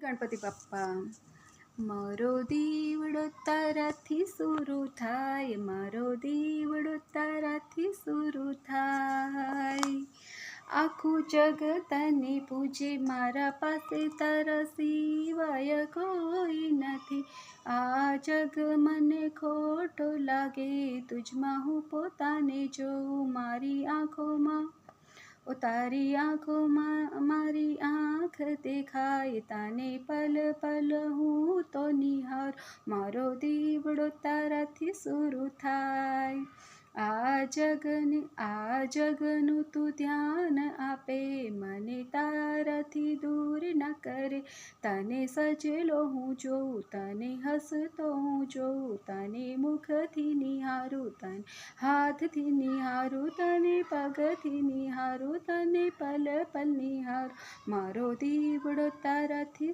ગણપતિ બાપ્પા. મારો દીવડો તારાથી શરૂ થાય, મારો દીવડો તારાથી શરૂ થાય. આખું જગ તને પૂજે, મારા પાસે તારા સિવાય કોઈ નથી. આ જગ મને ખોટો લાગે, તુજમાં હું પોતાને જોઉં. મારી આંખોમાં તારી આંખોમાં મારી આંખ દેખાય, તને પલ પલ હું તો નિહારું. મારો દીવડો તારાથી શરૂ થાય. આ જગનું તું ધ્યાન આપે, મને તારાથી દૂર ન કરે. તને સજેલો હું જોઉં, તને હસતો હું જોઉં, તને મુખથી નિહારું, તને હાથથી નિહારું, તને પગથી નિહારું, તને પલ પલ નિહારું. મારો દીવડો તારાથી